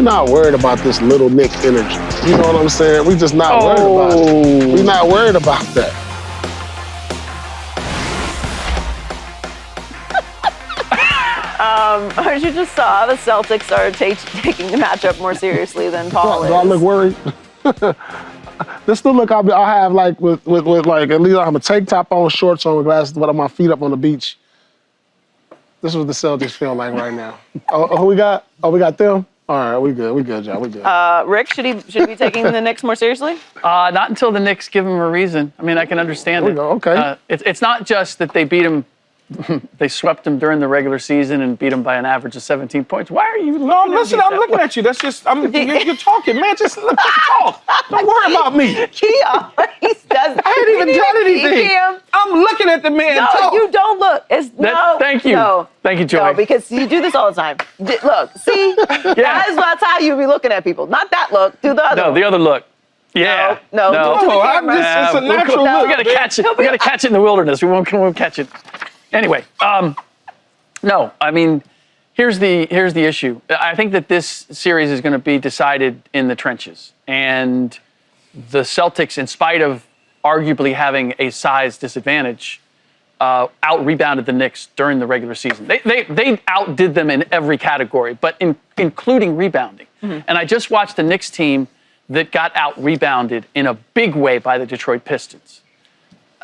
we're not worried about this little Knick energy. You know what I'm saying? We just not worried about it. We're not worried about that. As you just saw, the Celtics are taking the matchup more seriously than Paul is. Do I look worried? This is the look I have like with like, at least I have a tank top on, shorts on, with glasses, but my feet up on the beach. This is what the Celtics feel like right now. Who we got? Oh, we got them? All right, we good, John, we good. Rick, should he be taking the Knicks more seriously? Not until the Knicks give him a reason. I mean, I can understand it. Okay. It's not just that they beat him. They swept him during the regular season and beat him by an average of 17 points. Why are you? No, listen, I'm looking at you. That's just, you're talking, man. Just talk. Don't worry about me. He always does. I ain't even done anything. I'm looking at the man. No, talk. you don't look. Thank you. No, thank you, Joy. No, because you do this all the time. Look, see? That's how you be looking at people. Not that look. Do the other. No, the other look. Yeah. No. It's a natural look. We gotta catch it. We gotta catch it in the wilderness. We won't catch it. Anyway, no, I mean, here's the issue. I think that this series is going to be decided in the trenches. And the Celtics, in spite of arguably having a size disadvantage, out-rebounded the Knicks during the regular season. They outdid them in every category, but including rebounding. Mm-hmm. And I just watched the Knicks team that got out-rebounded in a big way by the Detroit Pistons.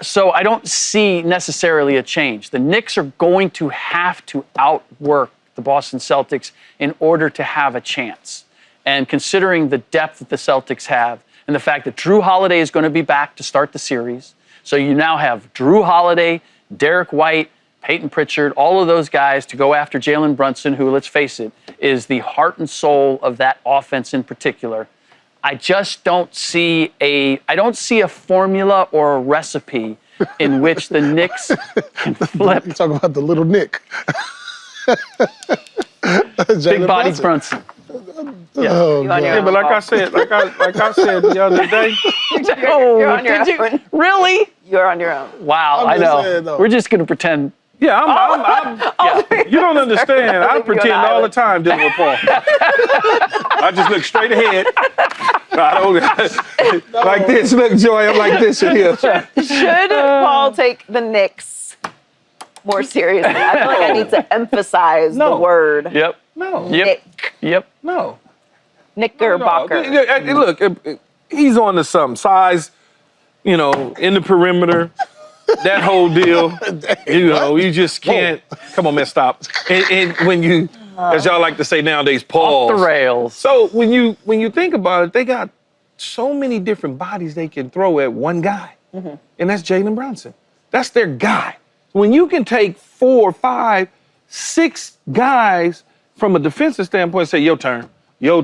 So I don't see necessarily a change. The Knicks are going to have to outwork the Boston Celtics in order to have a chance. And considering the depth that the Celtics have and the fact that Drew Holiday is going to be back to start the series, so you now have Drew Holiday, Derek White, Peyton Pritchard, all of those guys to go after Jalen Brunson, who, let's face it, is the heart and soul of that offense in particular. I just don't see a formula or a recipe in which the Knicks can flip. You talk about the little Knick. Big body Brunson. Yeah. Oh, yeah, but like I said the other day. You're on your own. Really? You're on your own. Wow, I know. We're just going to pretend. Yeah, you don't understand. I pretend all the time dealing with Paul. I just look straight ahead. I don't like this. Look, Joy, I'm like this in here. Should Paul take the Knicks more seriously? I feel like I need to emphasize the word. Yep. No. Nick. Yep. No. Knickerbocker. No. Look, he's on to something. Size, in the perimeter. That whole deal, you just can't. Come on, man, stop. And when you, as y'all like to say nowadays, pause. Off the rails. So when you think about it, they got so many different bodies they can throw at one guy, and that's Jalen Brunson. That's their guy. When you can take 4, 5, 6 guys from a defensive standpoint and say, your turn, you're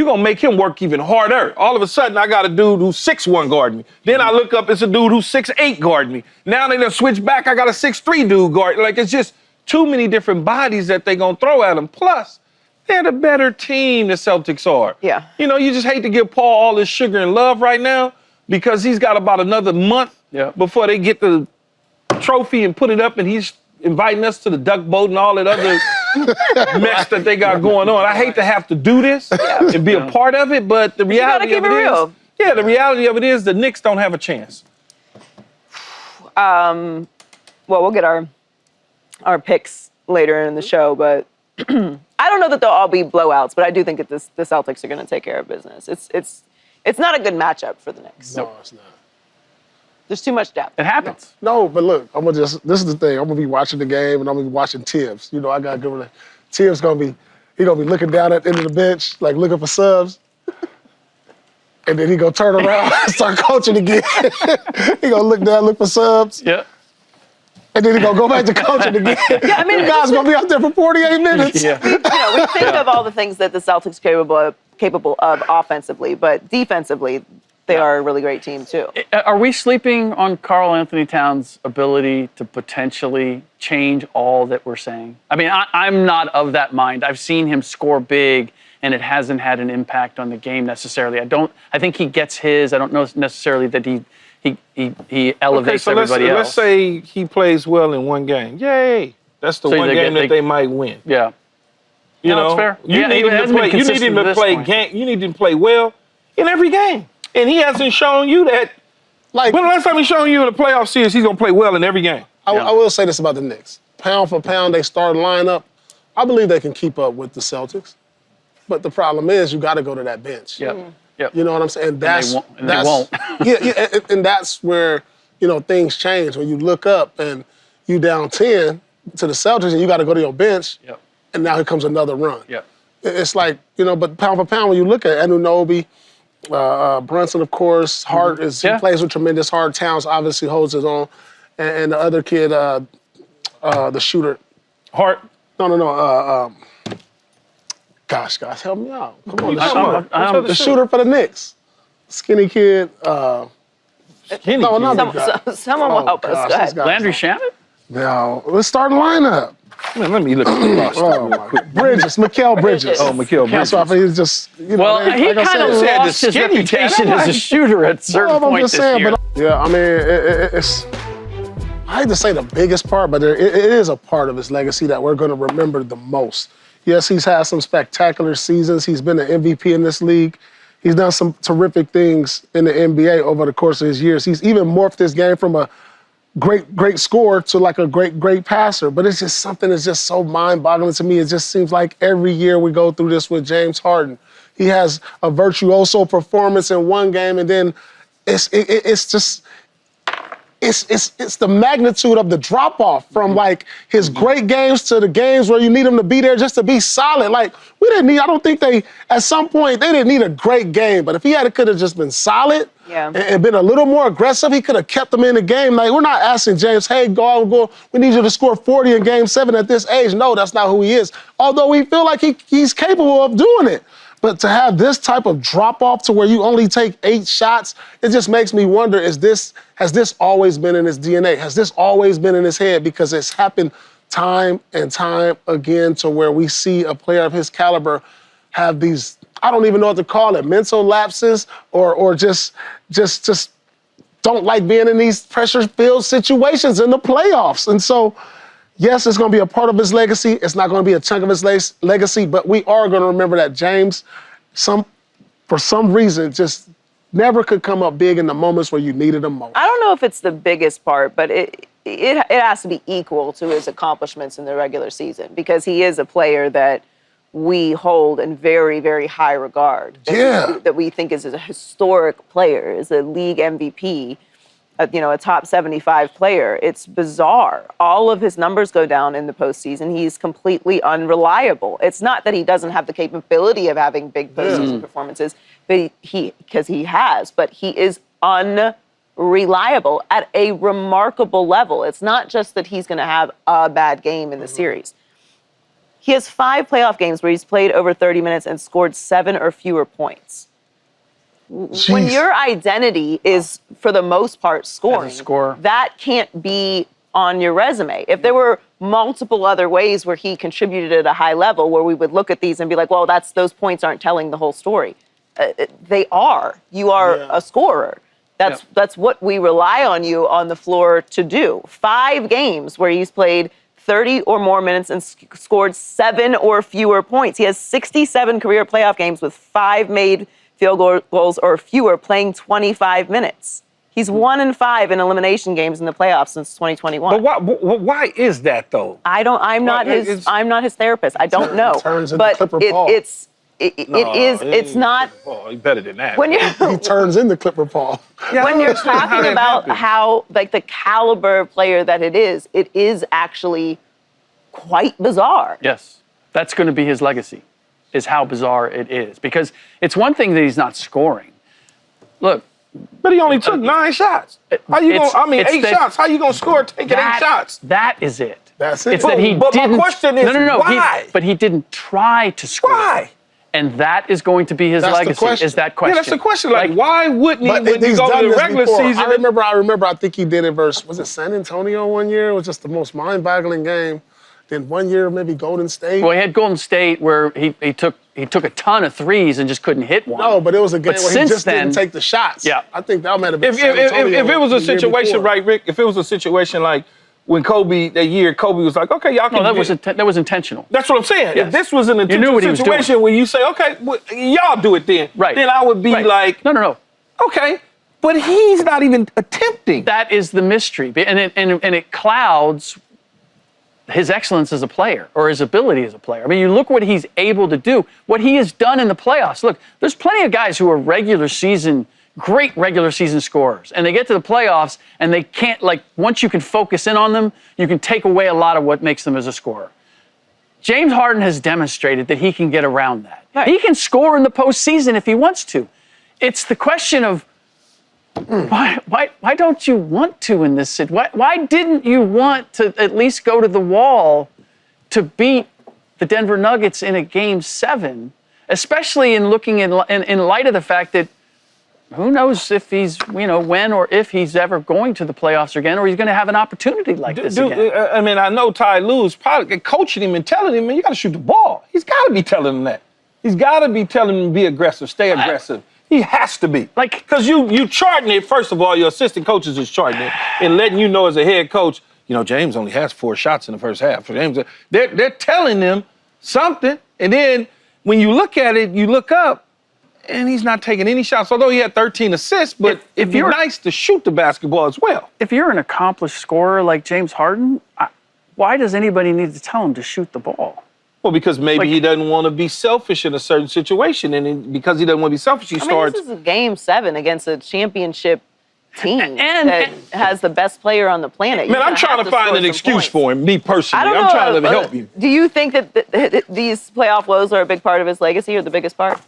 going to make him work even harder. All of a sudden, I got a dude who's 6'1" guarding me. Then I look up, it's a dude who's 6'8" guarding me. Now they done switch back, I got a 6'3" dude guard. Like, it's just too many different bodies that they going to throw at him. Plus, they're the better team the Celtics are. Yeah. You just hate to give Paul all this sugar and love right now because he's got about another month before they get the trophy and put it up, and he's inviting us to the duck boat and all that other mess that they got going on. I hate to have to do this and be a part of it, but the reality of it is, the reality of it is the Knicks don't have a chance. Well, we'll get our picks later in the show, but I don't know that they'll all be blowouts, but I do think that the Celtics are going to take care of business. It's not a good matchup for the Knicks. No, it's not. There's too much depth. It happens. No, but look, this is the thing. I'm gonna be watching the game and I'm gonna be watching Tibbs. I got good. Tibbs he gonna be looking down at the end of the bench, like looking for subs. And then he gonna turn around and start coaching again. He gonna look down, look for subs. Yeah. And then he gonna go back to coaching again. Yeah, I mean, the guy's gonna be out there for 48 minutes. Yeah. We think of all the things that the Celtics are capable of offensively, but defensively, they are a really great team too. Are we sleeping on Karl Anthony Towns' ability to potentially change all that we're saying? I mean, I'm not of that mind. I've seen him score big, and it hasn't had an impact on the game necessarily. I think he gets his. I don't know necessarily that he elevates everybody else. Let's say he plays well in one game. Yay! That's the one game that they might win. Yeah. You No, know, it's fair. You Yeah, need he him to hasn't been play. You need consistent him to to this play point. game. You need him to play well in every game, and he hasn't shown you that. Like, When the last time he's shown you in a playoff series, he's gonna play well in every game. I will say this about the Knicks. Pound for pound, they start lineup. I believe they can keep up with the Celtics. But the problem is you got to go to that bench. Yep. Yep. You know what I'm saying? That's, and they won't. and that's where, things change. When you look up and you down 10 to the Celtics and you got to go to your bench, Yep. and now here comes another run. Yep. It's like, but pound for pound, when you look at Anunoby, Brunson, of course, Hart he plays with tremendous heart. Towns obviously holds his own. And the other kid, the shooter. Hart. No. Gosh, help me out. Come on, the Skinny shooter for the Knicks. Skinny kid. Skinny No, kid. not the guy. Someone will help us. gosh, Go this ahead. guy- Landry Shamet? No, let's start the lineup. Man, let me look at the roster Oh, real my quick. Bridges, Mikael Bridges. Oh, Mikael That's Bridges. why he's just, Well, like he I kind said, of said the lost his skinny cat. reputation I'm as a like- shooter at a certain Well, I'm point just this saying, year. but yeah, I mean, it's. I hate to say the biggest part, but it is a part of his legacy that we're going to remember the most. Yes, he's had some spectacular seasons. He's been an MVP in this league. He's done some terrific things in the NBA over the course of his years. He's even morphed this game from a great scorer to like a great passer. But it's just something that's just so mind-boggling to me. It just seems like every year we go through this with James Harden. He has a virtuoso performance in one game, and then it's the magnitude of the drop-off from like his great games to the games where you need him to be there just to be solid. Like I don't think at some point they didn't need a great game, but if he could have just been solid and been a little more aggressive, he could have kept them in the game. Like, we're not asking James, hey, go, we need you to score 40 in game 7 at this age. No, that's not who he is. Although we feel like he's capable of doing it. But to have this type of drop-off to where you only take 8 shots, it just makes me wonder, has this always been in his DNA? Has this always been in his head? Because it's happened time and time again to where we see a player of his caliber have these, I don't even know what to call it, mental lapses or just don't like being in these pressure-filled situations in the playoffs. And so, yes, it's going to be a part of his legacy. It's not going to be a chunk of his legacy, but we are going to remember that James, for some reason, just never could come up big in the moments where you needed him most. I don't know if it's the biggest part, but it has to be equal to his accomplishments in the regular season because he is a player that we hold in very, very high regard. That we think is a historic player, is a league MVP. A top 75 player. It's bizarre. All of his numbers go down in the postseason. He's completely unreliable. It's not that he doesn't have the capability of having big postseason performances, but because he has, but he is unreliable at a remarkable level. It's not just that he's going to have a bad game in the series. He has 5 playoff games where he's played over 30 minutes and scored 7 or fewer points. When your identity is, for the most part, scoring, that can't be on your resume. If there were multiple other ways where he contributed at a high level, where we would look at these and be like, well, those points aren't telling the whole story. They are. You are a scorer. That's what we rely on you on the floor to do. 5 games where he's played 30 or more minutes and scored 7 or fewer points. He has 67 career playoff games with 5 made field goals or fewer, playing 25 minutes. He's 1-5 in elimination games in the playoffs since 2021. But why is that though? I'm not his therapist. I don't know. Turns into but Clipper Paul. It's not. He's better than that. When He turns into Clipper Paul. when you're talking about how like the caliber of player that it is actually quite bizarre. Yes, that's going to be his legacy, is how bizarre it is. Because it's one thing that he's not scoring. Look. But he only took 9 shots. How you going? I mean, 8 shots. How you gonna score taking 8 shots? That is it. That's it. It's that he but didn't. My question is why? But he didn't try to score. Why? And that is going to be his That's the legacy. question. Is that question? Yeah, that's the question. Like why wouldn't he? When you go to the regular season, I remember. I think he did it versus, was it San Antonio one year? It was just the most mind-boggling game. Then one year maybe Golden State. Well, he had Golden State where he took a ton of threes and just couldn't hit one. No, but it was a game But where he since just then, didn't take the shots. Yeah. I think that might have been if San Antonio it was a the year situation, before. right, Rick? If it was a situation like when Kobe, that year, Kobe was like, okay, y'all can No, that was intentional. That's what I'm saying. Yes. If this was an knew intentional what he was situation doing. where you say, okay, well, y'all do it then, Right. then I would be Right. like, No. okay, but he's not even attempting. That is the mystery, and it clouds his excellence as a player or his ability as a player. I mean, you look what he's able to do, what he has done in the playoffs. Look, there's plenty of guys who are great regular season scorers, and they get to the playoffs and they can't, like, once you can focus in on them, you can take away a lot of what makes them as a scorer. James Harden has demonstrated that he can get around that. Right. He can score in the postseason if he wants to. It's the question of why don't you want to in this situation? Why didn't you want to at least go to the wall to beat the Denver Nuggets in a Game 7, especially in looking in light of the fact that who knows if he's, when or if he's ever going to the playoffs again, or he's going to have an opportunity like this again. I mean, I know Ty Lue's probably coaching him and telling him, man, you got to shoot the ball. He's got to be telling him that. He's got to be telling him to be aggressive, stay aggressive. He has to be. Because you charting it, first of all, your assistant coaches is charting it and letting you know as a head coach, James only has 4 shots in the first half. They're telling them something. And then when you look at it, you look up, and he's not taking any shots, although he had 13 assists, but it'd be nice to shoot the basketball as well. If you're an accomplished scorer like James Harden, why does anybody need to tell him to shoot the ball? Well, because maybe he doesn't want to be selfish in a certain situation, and because he doesn't want to be selfish, he starts... This is a Game 7 against a championship team that has the best player on the planet. Man, I'm trying to find an excuse for him, me personally. I'm trying to help you. Do you think that these playoff woes are a big part of his legacy, or the biggest part?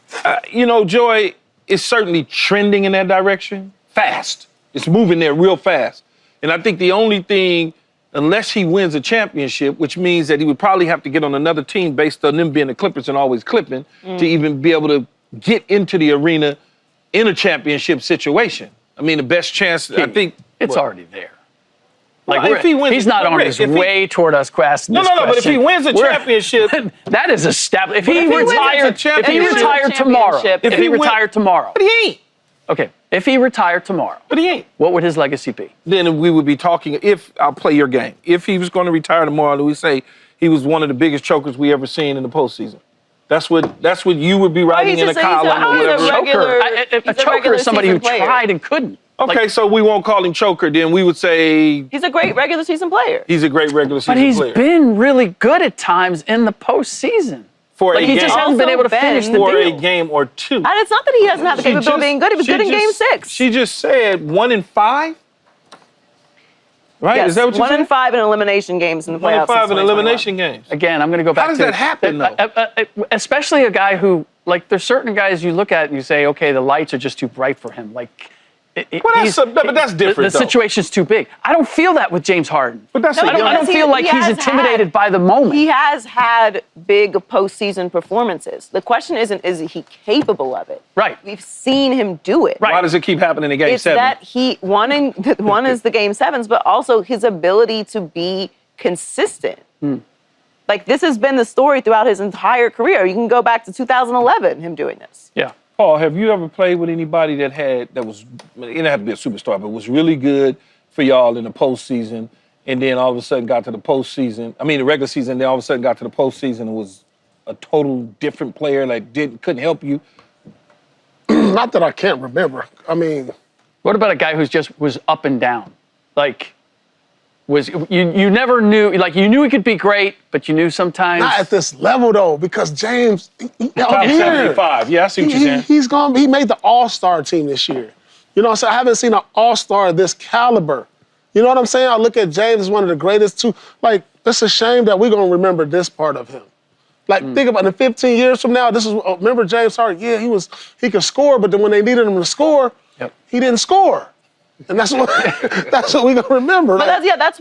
Joy is certainly trending in that direction fast. It's moving there real fast. And I think the only thing, unless he wins a championship, which means that he would probably have to get on another team based on them being the Clippers and always clipping, to even be able to get into the arena in a championship situation. I mean, the best chance, I think... It's already there. If he wins, he's not on his way toward us asking this question. But if he wins a championship... that is established. If he retired tomorrow. But he ain't. Okay, if he retired tomorrow. But he ain't. What would his legacy be? Then we would be talking, I'll play your game. If he was going to retire tomorrow, do we say he was one of the biggest chokers we ever seen in the postseason? That's what you would be writing in a column or whatever. A choker is somebody who tried and couldn't. Okay, so we won't call him choker. Then we would say he's a great regular season player. He's a great regular season player. But he's been really good at times in the postseason. He just hasn't been able to finish the deal. For a game or two. And it's not that he doesn't have the capability of being good. He was good in Game 6. She just said 1 in 5. Right? Yes, is that what you said? 1 in 5 in elimination games in the playoffs. 1 in 5 in elimination games. Again, I'm going to go back to... How does that happen, though? Especially a guy who, there's certain guys you look at and you say, okay, the lights are just too bright for him. But that's different, The situation's too big. I don't feel that with James Harden. But that's I don't feel like he's intimidated by the moment. He has had big postseason performances. The question isn't, is he capable of it? Right. We've seen him do it. Why does it keep happening in Game 7? It's that one is the Game 7s, but also his ability to be consistent. This has been the story throughout his entire career. You can go back to 2011, him doing this. Yeah. Paul, have you ever played with anybody that was, it didn't have to be a superstar, but was really good for y'all in the postseason, and then all of a sudden got to the postseason, the regular season, then all of a sudden got to the postseason and was a total different player couldn't help you? Not that I can't remember. What about a guy who's just was up and down? You never knew, you knew he could be great, but you knew sometimes... Not at this level, though, because James... Top 75, yeah, I see what you're saying. He made the All-Star team this year. You know what I'm saying? I haven't seen an All-Star of this caliber. You know what I'm saying? I look at James as one of the greatest, too. It's a shame that we're going to remember this part of him. Think about it, in 15 years from now, remember James Harden? Yeah, he could score, but then when they needed him to score, he didn't score. And that's what we're gonna remember. But that's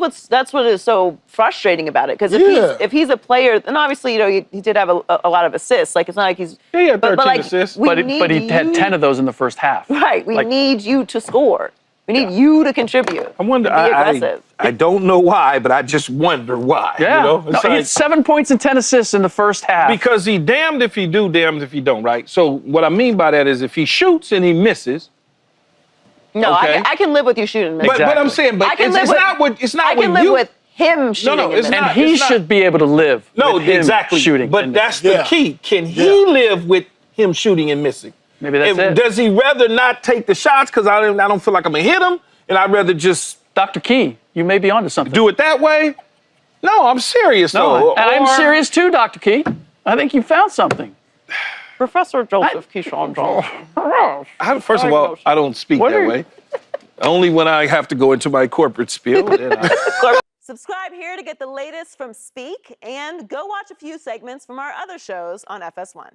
what is so frustrating about it. Because if he's a player, then obviously he did have a lot of assists. It's not like he's he had 13 assists, but he had 10 of those in the first half. Right. We need you to score. We need you to contribute. I wonder. Be aggressive. I don't know why, but I just wonder why. Yeah. He had 7 points and 10 assists in the first half. Because he damned if he do, damned if he don't. Right. So what I mean by that is if he shoots and he misses. No, okay. I can live with you shooting. But I'm saying, it's not what you. I can live with him shooting and it's missing. And not- he not- should be able to live. No, with him exactly. shooting. But and that's missing. the key. Can he live with him shooting and missing? Maybe that's it. Does he rather not take the shots because I don't feel like I'm gonna hit him, and I'd rather just Dr. Key, you may be onto something. do it that way? No, I'm serious No, though. and I'm Or- serious too, Dr. Key. I think you found something. Professor Joseph Keyshawn Johnson. First of all, I don't speak What that are you- way. Only when I have to go into my corporate spiel. Then I- Subscribe here to get the latest from Speak, and go watch a few segments from our other shows on FS1.